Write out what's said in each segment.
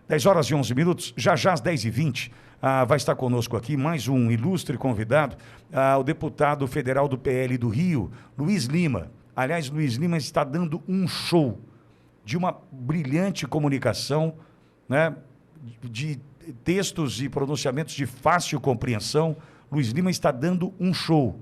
10 horas e 11 minutos, já às 10h20, vai estar conosco aqui mais um ilustre convidado, o deputado federal do PL do Rio, Luiz Lima. Aliás, Luiz Lima está dando um show de uma brilhante comunicação, né, de textos e pronunciamentos de fácil compreensão. Luiz Lima está dando um show.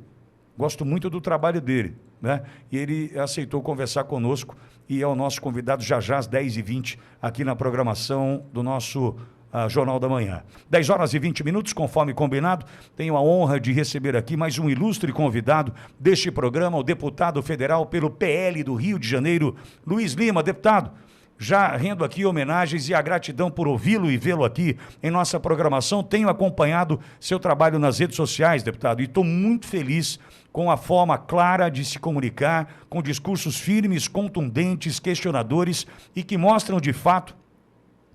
Gosto muito do trabalho dele, né? E ele aceitou conversar conosco e é o nosso convidado já às 10h20 aqui na programação do nosso Jornal da Manhã. 10 horas e 20 minutos, conforme combinado, tenho a honra de receber aqui mais um ilustre convidado deste programa, o deputado federal pelo PL do Rio de Janeiro, Luiz Lima. Deputado, já rendo aqui homenagens e a gratidão por ouvi-lo e vê-lo aqui em nossa programação. Tenho acompanhado seu trabalho nas redes sociais, deputado, e estou muito feliz com a forma clara de se comunicar, com discursos firmes, contundentes, questionadores e que mostram de fato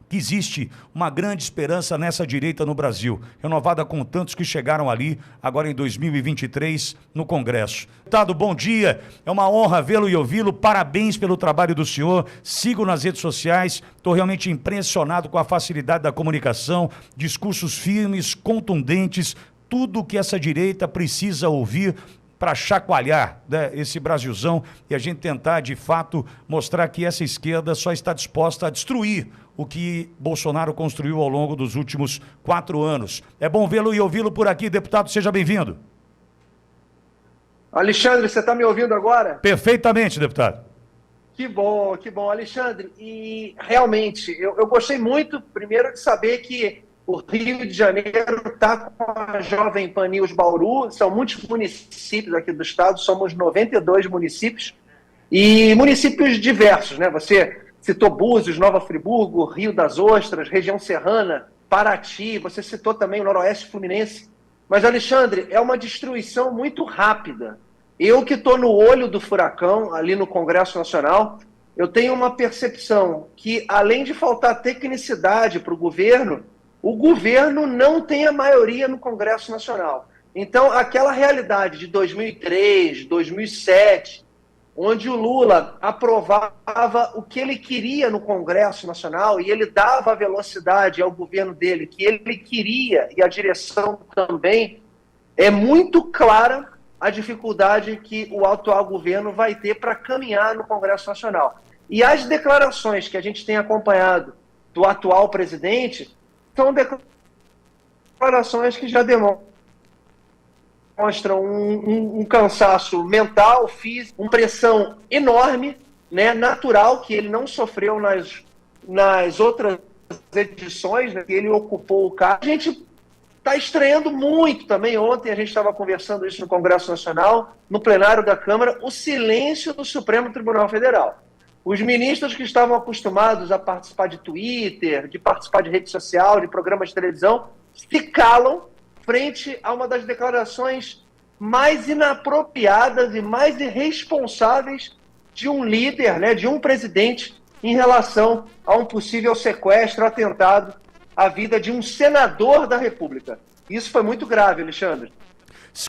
que existe uma grande esperança nessa direita no Brasil, renovada com tantos que chegaram ali, agora em 2023, no Congresso. Deputado, bom dia, é uma honra vê-lo e ouvi-lo, parabéns pelo trabalho do senhor, sigo nas redes sociais, estou realmente impressionado com a facilidade da comunicação, discursos firmes, contundentes, tudo o que essa direita precisa ouvir para chacoalhar, né, esse Brasilzão e a gente tentar, de fato, mostrar que essa esquerda só está disposta a destruir o que Bolsonaro construiu ao longo dos últimos 4 anos. É bom vê-lo e ouvi-lo por aqui, deputado, seja bem-vindo. Alexandre, você está me ouvindo agora? Perfeitamente, deputado. Que bom, Alexandre. E realmente, eu gostei muito, primeiro, de saber que o Rio de Janeiro está com a Jovem Pan News Bauru, são muitos municípios aqui do estado, somos 92 municípios, e municípios diversos, né? Você citou Búzios, Nova Friburgo, Rio das Ostras, região serrana, Paraty, você citou também o Noroeste Fluminense. Mas, Alexandre, é uma destruição muito rápida. Eu que estou no olho do furacão, ali no Congresso Nacional, eu tenho uma percepção que, além de faltar tecnicidade para o governo não tem a maioria no Congresso Nacional. Então, aquela realidade de 2003, 2007, onde o Lula aprovava o que ele queria no Congresso Nacional e ele dava a velocidade ao governo dele que ele queria e a direção também, é muito clara a dificuldade que o atual governo vai ter para caminhar no Congresso Nacional. E as declarações que a gente tem acompanhado do atual presidente são declarações que já demonstram um cansaço mental, físico, uma pressão enorme, né, natural, que ele não sofreu nas outras edições, né, que ele ocupou o cargo. A gente está estranhando muito também, ontem a gente estava conversando isso no Congresso Nacional, no plenário da Câmara, o silêncio do Supremo Tribunal Federal. Os ministros que estavam acostumados a participar de Twitter, de participar de rede social, de programas de televisão, se calam frente a uma das declarações mais inapropriadas e mais irresponsáveis de um líder, né, de um presidente, em relação a um possível sequestro, atentado à vida de um senador da República. Isso foi muito grave, Alexandre.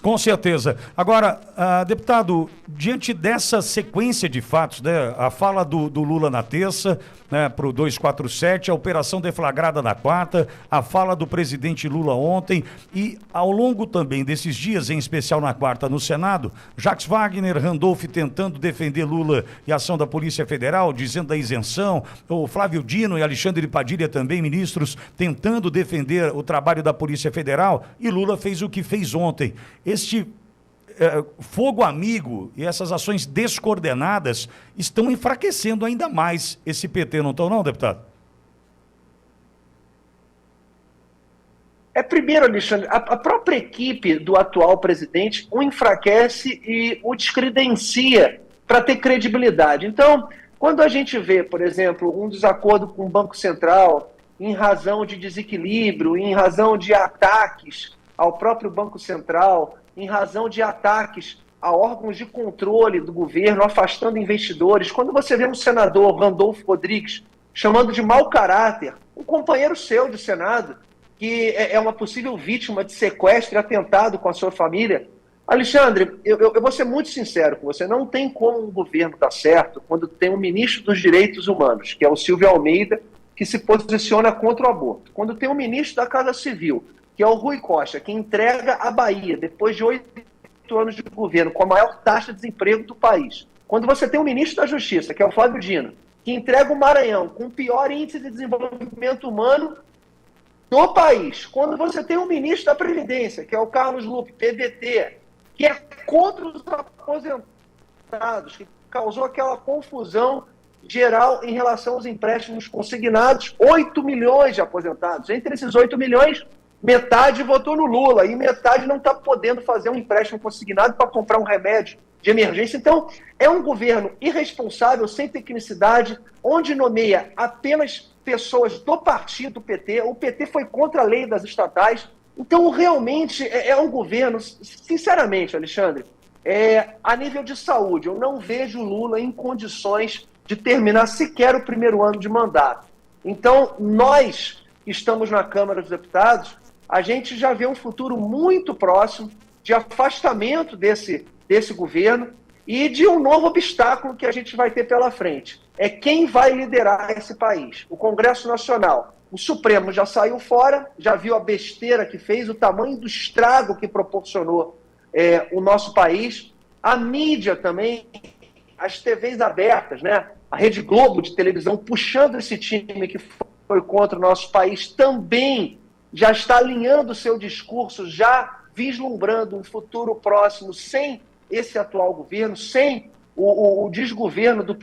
Com certeza. Agora, deputado, diante dessa sequência de fatos, né, a fala do Lula na terça, né, para o 247, a operação deflagrada na quarta, a fala do presidente Lula ontem e ao longo também desses dias, em especial na quarta no Senado, Jacques Wagner, Randolph tentando defender Lula e a ação da Polícia Federal, dizendo da isenção, o Flávio Dino e Alexandre Padilha também, ministros, tentando defender o trabalho da Polícia Federal e Lula fez o que fez ontem. Este fogo amigo e essas ações descoordenadas estão enfraquecendo ainda mais esse PT, não estão não, deputado? Primeiro, Alexandre, a própria equipe do atual presidente o enfraquece e o descredencia para ter credibilidade. Então, quando a gente vê, por exemplo, um desacordo com o Banco Central em razão de desequilíbrio, em razão de ataques ao próprio Banco Central, em razão de ataques a órgãos de controle do governo, afastando investidores. Quando você vê um senador, Randolph Rodrigues, chamando de mau caráter, um companheiro seu de Senado, que é uma possível vítima de sequestro e atentado com a sua família. Alexandre, eu vou ser muito sincero com você, não tem como um governo dar certo quando tem um ministro dos Direitos Humanos, que é o Silvio Almeida, que se posiciona contra o aborto. Quando tem um ministro da Casa Civil, que é o Rui Costa, que entrega a Bahia, depois de 8 anos de governo, com a maior taxa de desemprego do país. Quando você tem um ministro da Justiça, que é o Flávio Dino, que entrega o Maranhão com o pior índice de desenvolvimento humano do país. Quando você tem um ministro da Previdência, que é o Carlos Lupe, PVT, que é contra os aposentados, que causou aquela confusão geral em relação aos empréstimos consignados, 8 milhões de aposentados. Entre esses 8 milhões, metade votou no Lula e metade não está podendo fazer um empréstimo consignado para comprar um remédio de emergência. Então, é um governo irresponsável, sem tecnicidade, onde nomeia apenas pessoas do partido PT. O PT foi contra a lei das estatais. Então, realmente, é um governo, sinceramente, Alexandre, a nível de saúde, eu não vejo o Lula em condições de terminar sequer o primeiro ano de mandato. Então, nós que estamos na Câmara dos Deputados, a gente já vê um futuro muito próximo de afastamento desse governo e de um novo obstáculo que a gente vai ter pela frente. É quem vai liderar esse país. O Congresso Nacional. O Supremo já saiu fora, já viu a besteira que fez, o tamanho do estrago que proporcionou o nosso país. A mídia também, as TVs abertas, né? A Rede Globo de televisão puxando esse time que foi contra o nosso país, também já está alinhando o seu discurso, já vislumbrando um futuro próximo sem esse atual governo, sem o desgoverno do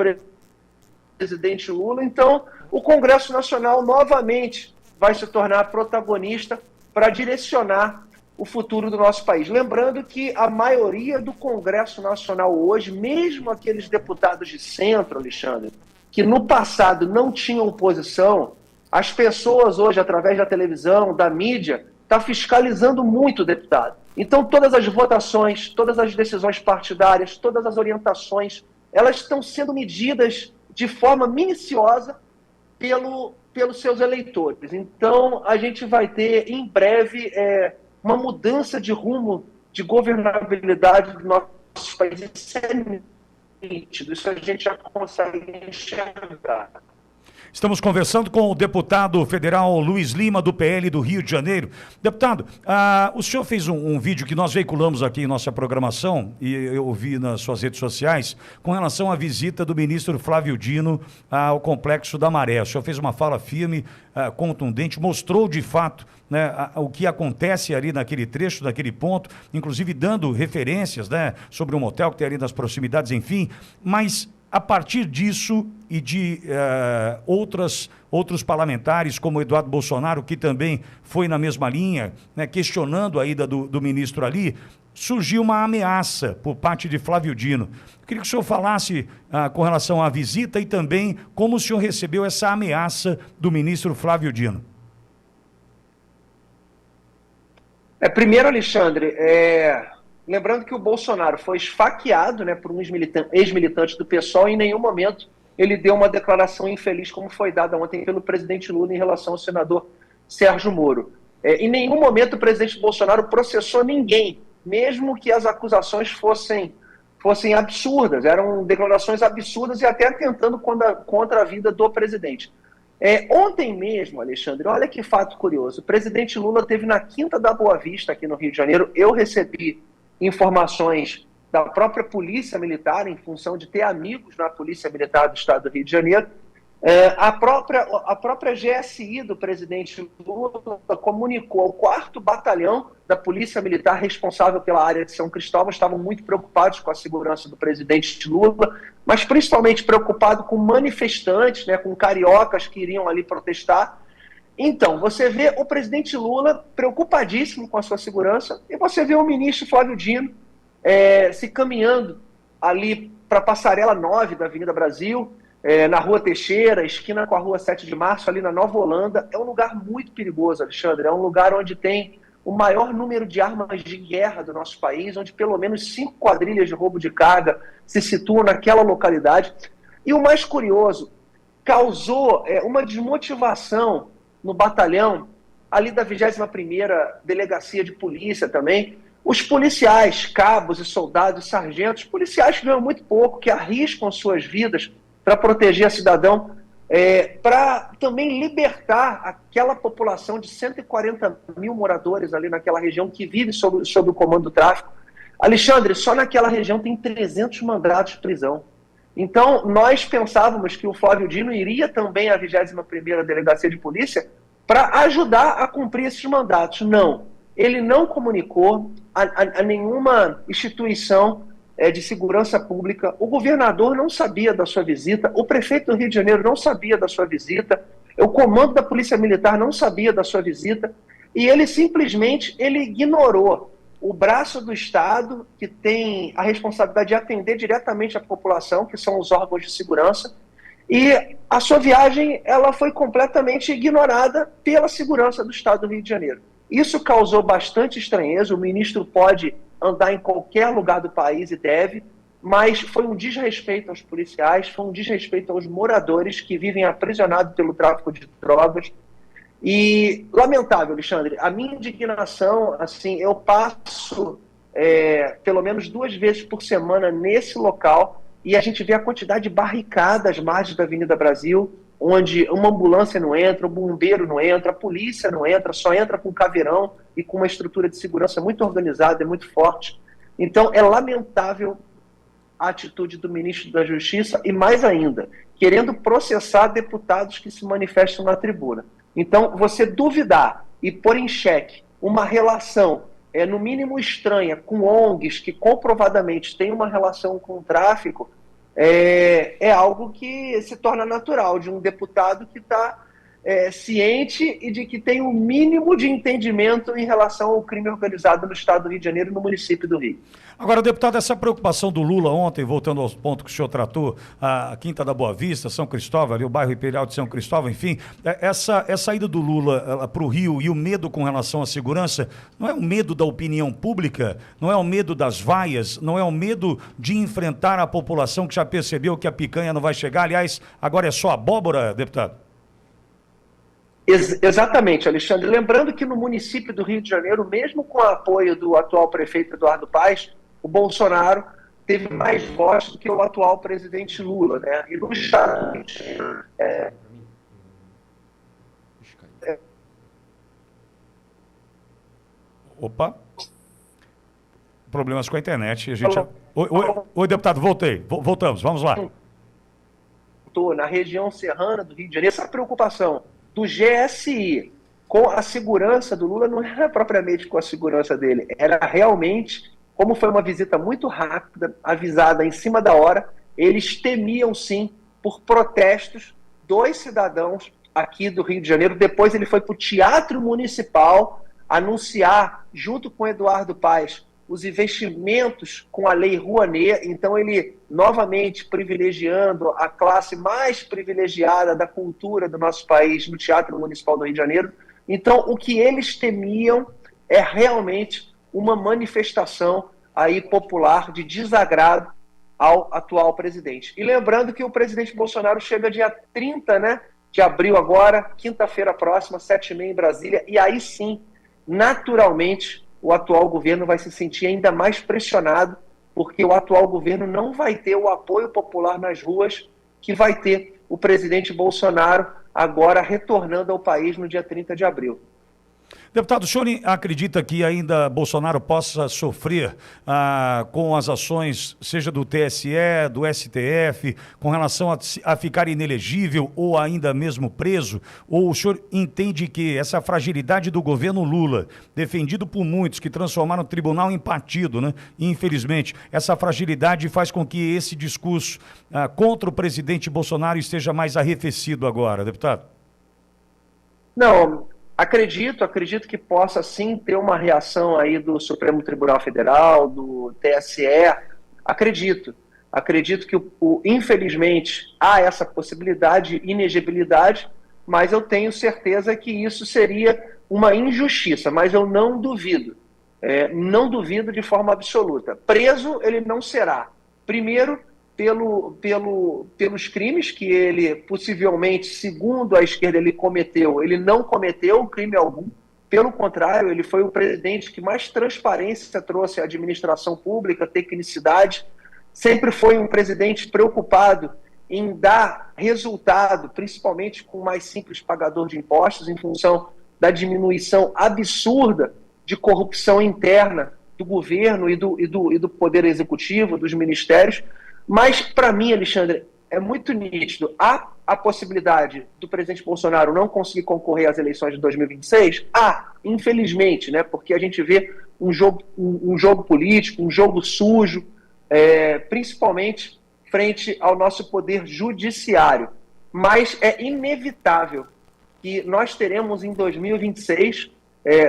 presidente Lula. Então, o Congresso Nacional novamente vai se tornar protagonista para direcionar o futuro do nosso país. Lembrando que a maioria do Congresso Nacional hoje, mesmo aqueles deputados de centro, Alexandre, que no passado não tinham posição, as pessoas hoje, através da televisão, da mídia, estão fiscalizando muito o deputado. Então, todas as votações, todas as decisões partidárias, todas as orientações, elas estão sendo medidas de forma minuciosa pelos seus eleitores. Então, a gente vai ter, em breve, uma mudança de rumo de governabilidade do nosso país. Isso é nítido, isso a gente já consegue enxergar. Estamos conversando com o deputado federal Luiz Lima, do PL do Rio de Janeiro. Deputado, o senhor fez um vídeo que nós veiculamos aqui em nossa programação, e eu vi nas suas redes sociais, com relação à visita do ministro Flávio Dino ao Complexo da Maré. O senhor fez uma fala firme, contundente, mostrou de fato, né, o que acontece ali naquele trecho, naquele ponto, inclusive dando referências, né, sobre um motel que tem ali nas proximidades, enfim, mas a partir disso e de outros parlamentares, como Eduardo Bolsonaro, que também foi na mesma linha, né, questionando a ida do ministro ali, surgiu uma ameaça por parte de Flávio Dino. Eu queria que o senhor falasse com relação à visita e também como o senhor recebeu essa ameaça do ministro Flávio Dino. Primeiro, Alexandre, lembrando que o Bolsonaro foi esfaqueado, né, por um ex-militante do PSOL e em nenhum momento ele deu uma declaração infeliz como foi dada ontem pelo presidente Lula em relação ao senador Sérgio Moro. Em nenhum momento o presidente Bolsonaro processou ninguém, mesmo que as acusações fossem absurdas, eram declarações absurdas e até atentando contra a vida do presidente. Ontem mesmo, Alexandre, olha que fato curioso, o presidente Lula esteve na Quinta da Boa Vista, aqui no Rio de Janeiro. Eu recebi informações da própria Polícia Militar, em função de ter amigos na Polícia Militar do Estado do Rio de Janeiro. A própria GSI do presidente Lula comunicou ao 4º Batalhão da Polícia Militar, responsável pela área de São Cristóvão, estavam muito preocupados com a segurança do presidente Lula, mas principalmente preocupados com manifestantes, né, com cariocas que iriam ali protestar. Então, você vê o presidente Lula preocupadíssimo com a sua segurança e você vê o ministro Flávio Dino se caminhando ali para a passarela 9 da Avenida Brasil, na Rua Teixeira, esquina com a Rua 7 de Março, ali na Nova Holanda. É um lugar muito perigoso, Alexandre. É um lugar onde tem o maior número de armas de guerra do nosso país, onde pelo menos 5 quadrilhas de roubo de carga se situam naquela localidade. E o mais curioso, causou uma desmotivação no batalhão, ali da 21ª Delegacia de Polícia também. Os policiais, cabos e soldados, sargentos, policiais que ganham muito pouco, que arriscam suas vidas para proteger a cidadão, para também libertar aquela população de 140 mil moradores ali naquela região que vive sob o comando do tráfico. Alexandre, só naquela região tem 300 mandados de prisão. Então, nós pensávamos que o Flávio Dino iria também à 21ª Delegacia de Polícia para ajudar a cumprir esses mandatos. Não, ele não comunicou a nenhuma instituição de segurança pública. O governador não sabia da sua visita, o prefeito do Rio de Janeiro não sabia da sua visita, o comando da Polícia Militar não sabia da sua visita, e ele simplesmente ignorou o braço do Estado, que tem a responsabilidade de atender diretamente a população, que são os órgãos de segurança, e a sua viagem ela foi completamente ignorada pela segurança do Estado do Rio de Janeiro. Isso causou bastante estranheza. O ministro pode andar em qualquer lugar do país e deve, mas foi um desrespeito aos policiais, foi um desrespeito aos moradores que vivem aprisionados pelo tráfico de drogas. E lamentável, Alexandre, a minha indignação, assim, eu passo pelo menos 2 vezes por semana nesse local e a gente vê a quantidade de barricadas às margens da Avenida Brasil, onde uma ambulância não entra, o bombeiro não entra, a polícia não entra, só entra com caveirão e com uma estrutura de segurança muito organizada e muito forte. Então, é lamentável a atitude do ministro da Justiça e, mais ainda, querendo processar deputados que se manifestam na tribuna. Então, você duvidar e pôr em xeque uma relação, no mínimo estranha, com ONGs que comprovadamente têm uma relação com o tráfico, é algo que se torna natural de um deputado que está ciente e de que tem o mínimo de entendimento em relação ao crime organizado no estado do Rio de Janeiro e no município do Rio. Agora, deputado, essa preocupação do Lula ontem, voltando aos pontos que o senhor tratou, a Quinta da Boa Vista, São Cristóvão, ali, o bairro Imperial de São Cristóvão, enfim, essa ida do Lula para o Rio e o medo com relação à segurança, não é o medo da opinião pública, não é o medo das vaias, não é o medo de enfrentar a população que já percebeu que a picanha não vai chegar? Aliás, agora é só abóbora, deputado? Exatamente, Alexandre. Lembrando que no município do Rio de Janeiro, mesmo com o apoio do atual prefeito Eduardo Paes, o Bolsonaro teve mais votos do que o atual presidente Lula, né? E no estado... Opa! Problemas com a internet. A gente... Oi, deputado, voltamos, vamos lá. Na região serrana do Rio de Janeiro, essa preocupação do GSI com a segurança do Lula não era propriamente com a segurança dele, era realmente, como foi uma visita muito rápida, avisada em cima da hora, eles temiam sim por protestos dos cidadãos aqui do Rio de Janeiro. Depois ele foi para o Teatro Municipal anunciar, junto com Eduardo Paes, os investimentos com a Lei Rouanet. Então ele, novamente, privilegiando a classe mais privilegiada da cultura do nosso país no Teatro Municipal do Rio de Janeiro. Então, o que eles temiam é realmente uma manifestação aí popular de desagrado ao atual presidente. E lembrando que o presidente Bolsonaro chega dia 30, de abril agora, quinta-feira próxima, 7h30 em Brasília, e aí sim, naturalmente, o atual governo vai se sentir ainda mais pressionado, porque o atual governo não vai ter o apoio popular nas ruas que vai ter o presidente Bolsonaro agora retornando ao país no dia 30 de abril. Deputado, o senhor acredita que ainda Bolsonaro possa sofrer com as ações, seja do TSE, do STF, com relação a ficar inelegível ou ainda mesmo preso? Ou o senhor entende que essa fragilidade do governo Lula, defendido por muitos que transformaram o tribunal em partido, infelizmente, essa fragilidade faz com que esse discurso contra o presidente Bolsonaro esteja mais arrefecido agora, deputado? Não, acredito que possa sim ter uma reação aí do Supremo Tribunal Federal, do TSE. Acredito que, infelizmente, há essa possibilidade de inegibilidade, mas eu tenho certeza que isso seria uma injustiça, mas eu não duvido. Não duvido de forma absoluta. Preso ele não será. Primeiro, pelos crimes que ele possivelmente, segundo a esquerda, ele cometeu. Ele não cometeu crime algum. Pelo contrário, ele foi o presidente que mais transparência trouxe à administração pública, tecnicidade. Sempre foi um presidente preocupado em dar resultado, principalmente com o mais simples pagador de impostos, em função da diminuição absurda de corrupção interna do governo e do poder executivo, dos ministérios. Mas, para mim, Alexandre, é muito nítido. Há a possibilidade do presidente Bolsonaro não conseguir concorrer às eleições de 2026? Infelizmente, né? Porque a gente vê um jogo político, um jogo sujo, principalmente frente ao nosso poder judiciário. Mas é inevitável que nós teremos em 2026,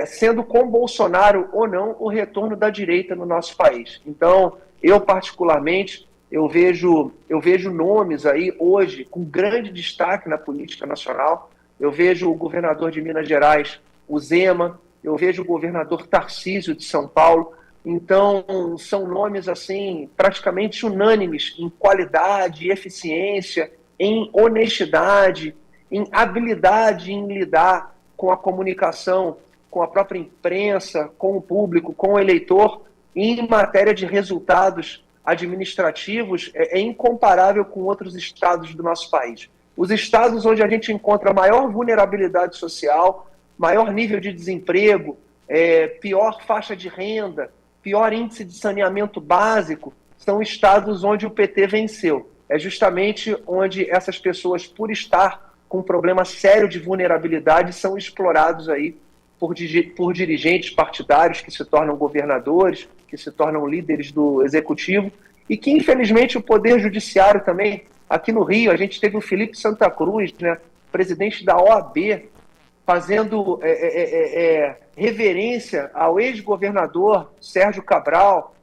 sendo com Bolsonaro ou não, o retorno da direita no nosso país. Então, eu particularmente, eu vejo nomes aí hoje com grande destaque na política nacional. Eu vejo o governador de Minas Gerais, o Zema, eu vejo o governador Tarcísio de São Paulo. Então, são nomes assim praticamente unânimes em qualidade, eficiência, em honestidade, em habilidade em lidar com a comunicação, com a própria imprensa, com o público, com o eleitor, em matéria de resultados administrativos, é incomparável com outros estados do nosso país. Os estados onde a gente encontra maior vulnerabilidade social, maior nível de desemprego, pior faixa de renda, pior índice de saneamento básico, são estados onde o PT venceu. É justamente onde essas pessoas, por estar com um problema sério de vulnerabilidade, são explorados aí por dirigentes partidários que se tornam governadores, que se tornam líderes do executivo, e que, infelizmente, o Poder Judiciário também, aqui no Rio, a gente teve o Felipe Santa Cruz, né, presidente da OAB, fazendo reverência ao ex-governador Sérgio Cabral,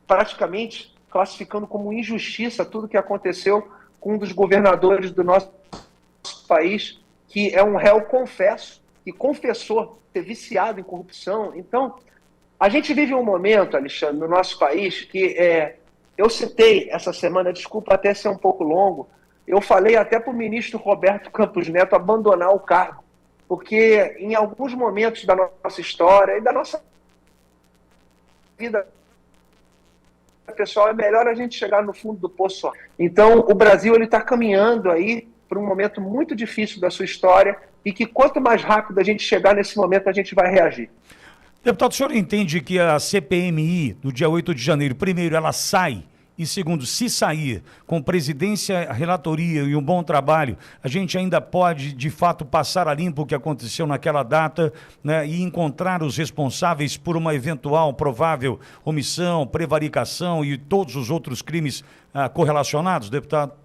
praticamente classificando como injustiça tudo que aconteceu com um dos governadores do nosso país, que é um réu confesso, que confessou ter viciado em corrupção. Então, a gente vive um momento, Alexandre, no nosso país, que eu citei essa semana, desculpa até ser um pouco longo, eu falei até para o ministro Roberto Campos Neto abandonar o cargo, porque em alguns momentos da nossa história e da nossa vida pessoal, é melhor a gente chegar no fundo do poço. Então, o Brasil está caminhando aí para um momento muito difícil da sua história e que quanto mais rápido a gente chegar nesse momento, a gente vai reagir. Deputado, o senhor entende que a CPMI, no dia 8 de janeiro, primeiro, ela sai, e segundo, se sair com presidência, relatoria e um bom trabalho, a gente ainda pode, de fato, passar a limpo o que aconteceu naquela data, né, e encontrar os responsáveis por uma eventual, provável omissão, prevaricação e todos os outros crimes correlacionados, deputado?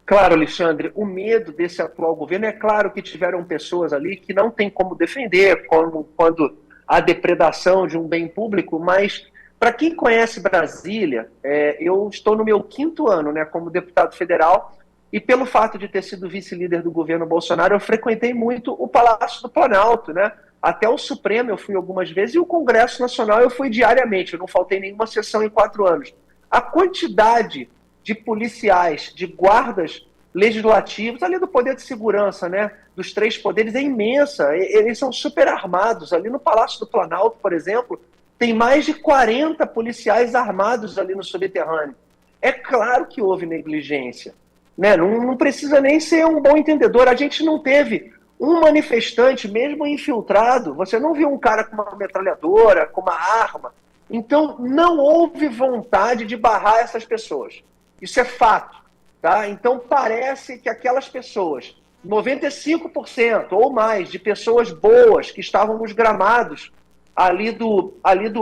Claro, Alexandre, o medo desse atual governo, é claro que tiveram pessoas ali que não tem como defender, como quando há depredação de um bem público, mas para quem conhece Brasília, eu estou no meu 5º ano, né, como deputado federal, e pelo fato de ter sido vice-líder do governo Bolsonaro, eu frequentei muito o Palácio do Planalto, né? Até o Supremo eu fui algumas vezes, e o Congresso Nacional eu fui diariamente, eu não faltei nenhuma sessão em 4 anos. A quantidade de policiais, de guardas legislativos, ali do poder de segurança, né, dos 3 poderes, é imensa. Eles são super armados. Ali no Palácio do Planalto, por exemplo, tem mais de 40 policiais armados ali no subterrâneo. É claro que houve negligência, né? Não precisa nem ser um bom entendedor. A gente não teve um manifestante, mesmo infiltrado, você não viu um cara com uma metralhadora, com uma arma. Então, não houve vontade de barrar essas pessoas. Isso é fato, tá? Então, parece que aquelas pessoas, 95% ou mais de pessoas boas que estavam nos gramados ali do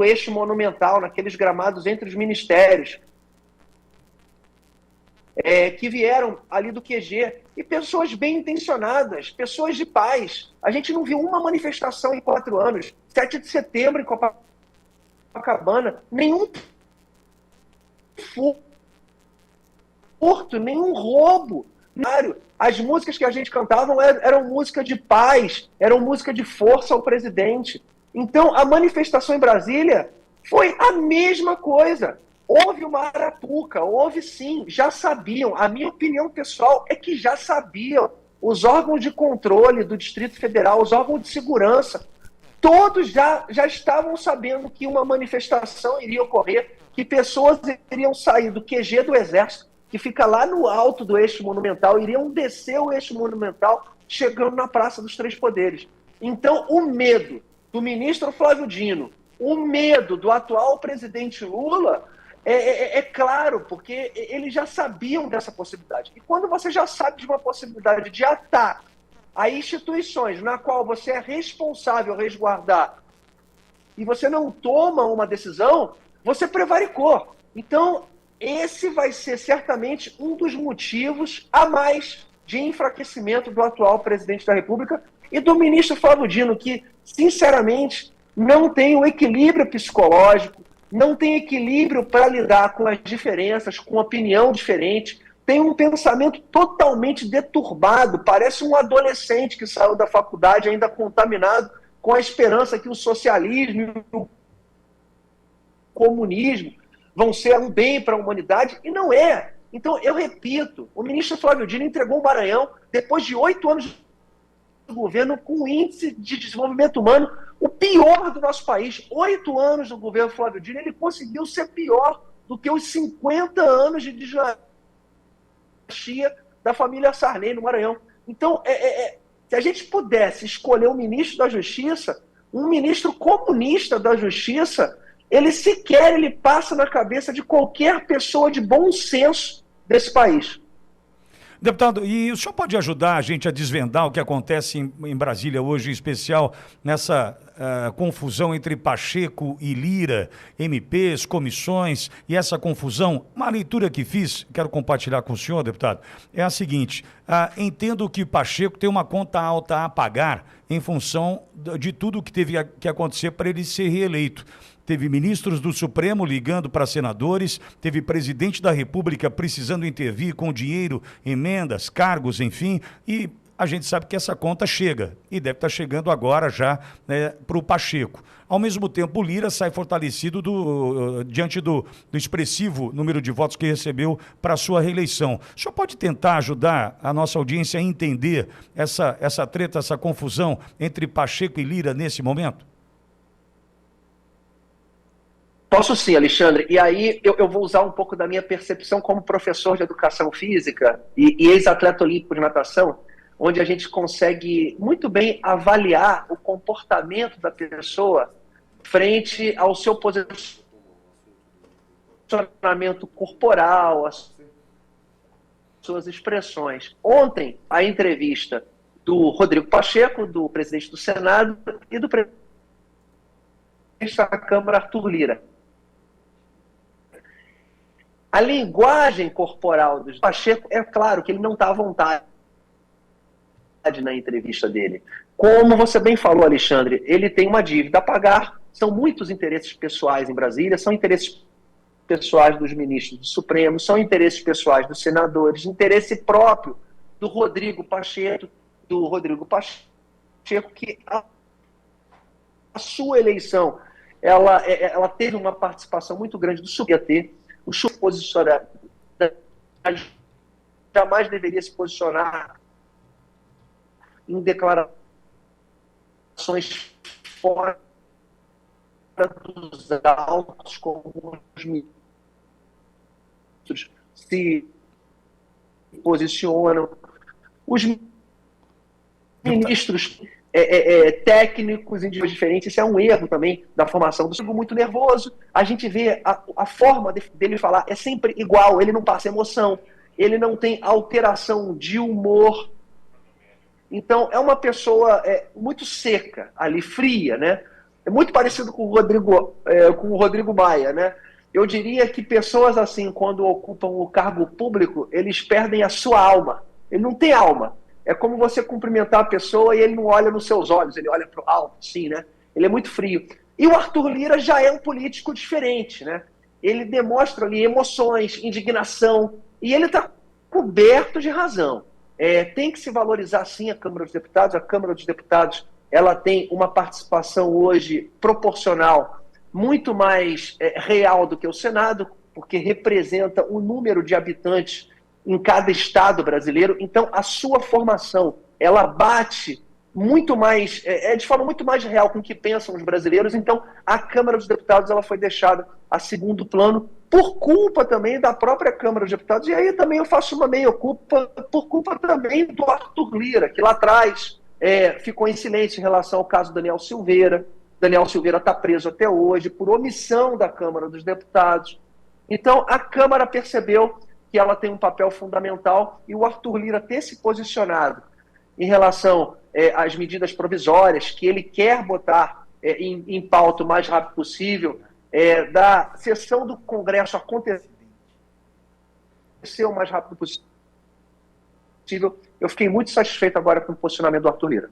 eixo monumental, naqueles gramados entre os ministérios, que vieram ali do QG, e pessoas bem intencionadas, pessoas de paz. A gente não viu uma manifestação em 4 anos. 7 de setembro em Copacabana, nenhum furto, nenhum roubo. As músicas que a gente cantava eram música de paz, eram música de força ao presidente. Então, a manifestação em Brasília foi a mesma coisa. Houve uma arapuca, houve sim, já sabiam. A minha opinião pessoal é que já sabiam. Os órgãos de controle do Distrito Federal, os órgãos de segurança, todos já estavam sabendo que uma manifestação iria ocorrer, que pessoas iriam sair do QG do Exército que fica lá no alto do eixo monumental, iriam descer o eixo monumental, chegando na Praça dos Três Poderes. Então, o medo do ministro Flávio Dino, o medo do atual presidente Lula, é claro, porque eles já sabiam dessa possibilidade. E quando você já sabe de uma possibilidade de ataque a instituições na qual você é responsável resguardar e você não toma uma decisão, você prevaricou. Então, esse vai ser certamente um dos motivos a mais de enfraquecimento do atual presidente da República e do ministro Flávio Dino, que, sinceramente, não tem o equilíbrio psicológico, não tem equilíbrio para lidar com as diferenças, com opinião diferente, tem um pensamento totalmente deturbado, parece um adolescente que saiu da faculdade ainda contaminado com a esperança que o socialismo e o comunismo vão ser um bem para a humanidade, e não é. Então, eu repito, o ministro Flávio Dino entregou o Maranhão, depois de 8 anos de governo, com um índice de desenvolvimento humano o pior do nosso país. 8 anos do governo Flávio Dino, ele conseguiu ser pior do que os 50 anos de dinastia da família Sarney no Maranhão. Então, se a gente pudesse escolher um ministro da Justiça, um ministro comunista da Justiça, ele passa na cabeça de qualquer pessoa de bom senso desse país. Deputado, e o senhor pode ajudar a gente a desvendar o que acontece em Brasília hoje, em especial nessa confusão entre Pacheco e Lira, MPs, comissões, e essa confusão? Uma leitura que fiz, quero compartilhar com o senhor, deputado, é a seguinte: entendo que Pacheco tem uma conta alta a pagar em função de tudo que teve que acontecer para ele ser reeleito. Teve ministros do Supremo ligando para senadores, teve presidente da República precisando intervir com dinheiro, emendas, cargos, enfim, e a gente sabe que essa conta chega, e deve estar chegando agora já, né, para o Pacheco. Ao mesmo tempo, o Lira sai fortalecido diante do expressivo número de votos que recebeu para a sua reeleição. O senhor pode tentar ajudar a nossa audiência a entender essa treta, essa confusão entre Pacheco e Lira nesse momento? Posso sim, Alexandre. E aí eu vou usar um pouco da minha percepção como professor de educação física e ex-atleta olímpico de natação, onde a gente consegue muito bem avaliar o comportamento da pessoa frente ao seu posicionamento corporal, as suas expressões. Ontem, a entrevista do Rodrigo Pacheco, do presidente do Senado, e do presidente da Câmara, Arthur Lira. A linguagem corporal do Pacheco, é claro que ele não está à vontade na entrevista dele. Como você bem falou, Alexandre, ele tem uma dívida a pagar, são muitos interesses pessoais em Brasília, são interesses pessoais dos ministros do Supremo, são interesses pessoais dos senadores, interesse próprio do Rodrigo Pacheco, que a sua eleição, ela teve uma participação muito grande do Subter. O Chuf jamais deveria se posicionar em declarações fora dos autos, como os ministros se posicionam. Os ministros técnicos em diferentes, isso é um erro também da formação do Sugo, muito nervoso. A gente vê a forma dele falar é sempre igual, ele não passa emoção, ele não tem alteração de humor. Então, é uma pessoa muito seca, ali, fria, né? É muito parecido com o Rodrigo Maia, né? Eu diria que pessoas assim, quando ocupam o cargo público, eles perdem a sua alma. Ele não tem alma. É como você cumprimentar a pessoa e ele não olha nos seus olhos, ele olha para o alto, assim, né? Ele é muito frio. E o Arthur Lira já é um político diferente, né? Ele demonstra ali emoções, indignação, e ele está coberto de razão. Tem que se valorizar, sim, a Câmara dos Deputados. A Câmara dos Deputados, ela tem uma participação hoje proporcional muito mais real do que o Senado, porque representa o número de habitantes em cada estado brasileiro. Então, a sua formação, ela bate muito mais, de forma muito mais real com o que pensam os brasileiros. Então, a Câmara dos Deputados, ela foi deixada a segundo plano, por culpa também da própria Câmara dos Deputados, e aí também eu faço uma meia-culpa por culpa também do Arthur Lira, que lá atrás ficou em silêncio em relação ao caso Daniel Silveira. Daniel Silveira está preso até hoje por omissão da Câmara dos Deputados. Então, a Câmara percebeu que ela tem um papel fundamental e o Arthur Lira ter se posicionado em relação às medidas provisórias que ele quer botar em pauta o mais rápido possível, da sessão do Congresso acontecer o mais rápido possível. Eu fiquei muito satisfeito agora com o posicionamento do Arthur Lira.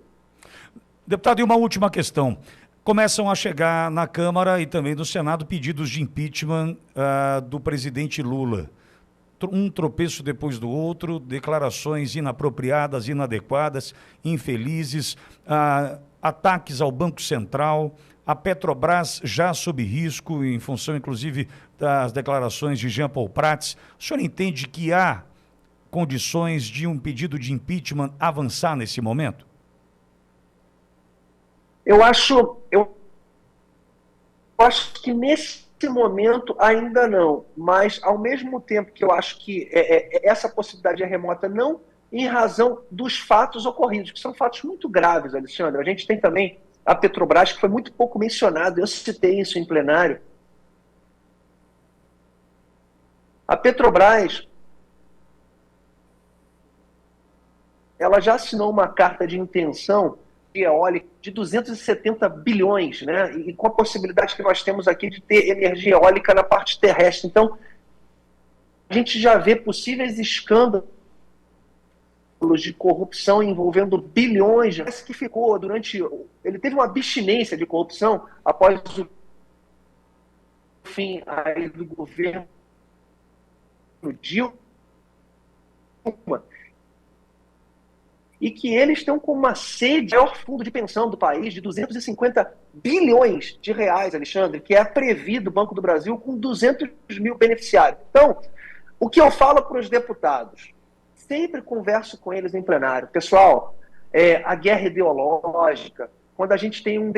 Deputado, e uma última questão. Começam a chegar na Câmara e também no Senado pedidos de impeachment do presidente Lula. Um tropeço depois do outro, declarações inapropriadas, inadequadas, infelizes, ataques ao Banco Central, a Petrobras já sob risco, em função, inclusive, das declarações de Jean Paul Prats. O senhor entende que há condições de um pedido de impeachment avançar nesse momento? Eu acho que nesse momento ainda não, mas ao mesmo tempo que eu acho que essa possibilidade é remota, não em razão dos fatos ocorridos, que são fatos muito graves, Alexandre. A gente tem também a Petrobras, que foi muito pouco mencionado, eu citei isso em plenário. A Petrobras, ela já assinou uma carta de intenção de eólica de 270 bilhões, né? E com a possibilidade que nós temos aqui de ter energia eólica na parte terrestre. Então, a gente já vê possíveis escândalos de corrupção envolvendo bilhões. Parece que ficou durante... Ele teve uma abstinência de corrupção após o fim aí do governo Dilma, e que eles estão com uma sede, maior fundo de pensão do país, de 250 bilhões de reais, Alexandre, que é previsto do Banco do Brasil com 200 mil beneficiários. Então, o que eu falo para os deputados, sempre converso com eles em plenário, pessoal, a guerra ideológica, quando a gente tem um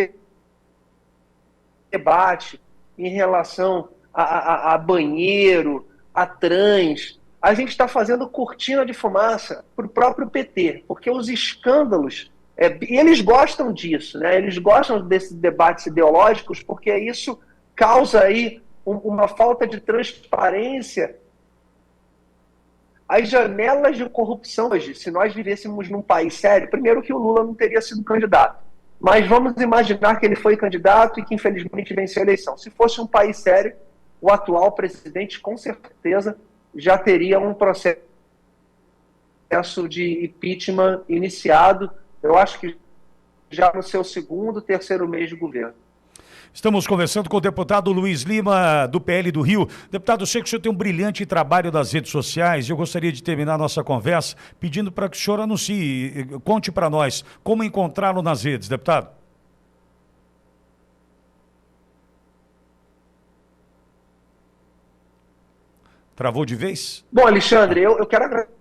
debate em relação a banheiro, a trans, a gente está fazendo cortina de fumaça para o próprio PT, porque os escândalos, e eles gostam disso, né? Eles gostam desses debates ideológicos, porque isso causa aí uma falta de transparência. As janelas de corrupção hoje, se nós vivêssemos num país sério, primeiro que o Lula não teria sido candidato, mas vamos imaginar que ele foi candidato e que infelizmente venceu a eleição. Se fosse um país sério, o atual presidente com certeza já teria um processo de impeachment iniciado, eu acho que já no seu segundo, terceiro mês de governo. Estamos conversando com o deputado Luiz Lima, do PL do Rio. Deputado, eu sei que o senhor tem um brilhante trabalho nas redes sociais e eu gostaria de terminar a nossa conversa pedindo para que o senhor anuncie, conte para nós como encontrá-lo nas redes, deputado. Travou de vez? Bom, Alexandre, eu quero agradecer.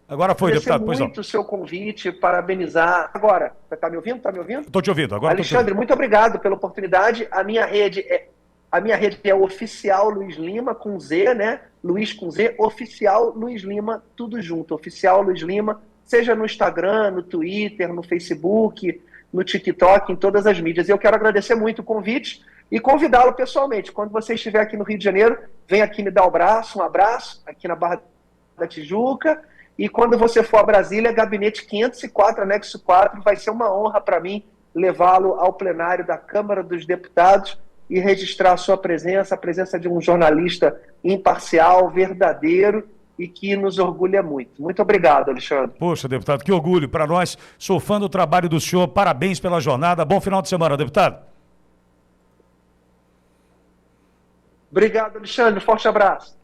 Agora foi, deputado, pois não. Muito o seu convite, parabenizar. Agora, está me ouvindo? Está me ouvindo? Estou te ouvindo. Agora Alexandre, muito obrigado pela oportunidade. A minha rede é Oficial Luiz Lima, com Z, né? Luiz com Z, Oficial Luiz Lima, tudo junto. Oficial Luiz Lima, seja no Instagram, no Twitter, no Facebook, no TikTok, em todas as mídias. E eu quero agradecer muito o convite e convidá-lo pessoalmente. Quando você estiver aqui no Rio de Janeiro, vem aqui me dar um abraço, aqui na Barra da Tijuca. E quando você for a Brasília, Gabinete 504, Anexo 4, vai ser uma honra para mim levá-lo ao plenário da Câmara dos Deputados e registrar a sua presença, a presença de um jornalista imparcial, verdadeiro e que nos orgulha muito. Muito obrigado, Alexandre. Poxa, deputado, que orgulho para nós. Sou fã do trabalho do senhor. Parabéns pela jornada. Bom final de semana, deputado. Obrigado, Alexandre. Forte abraço.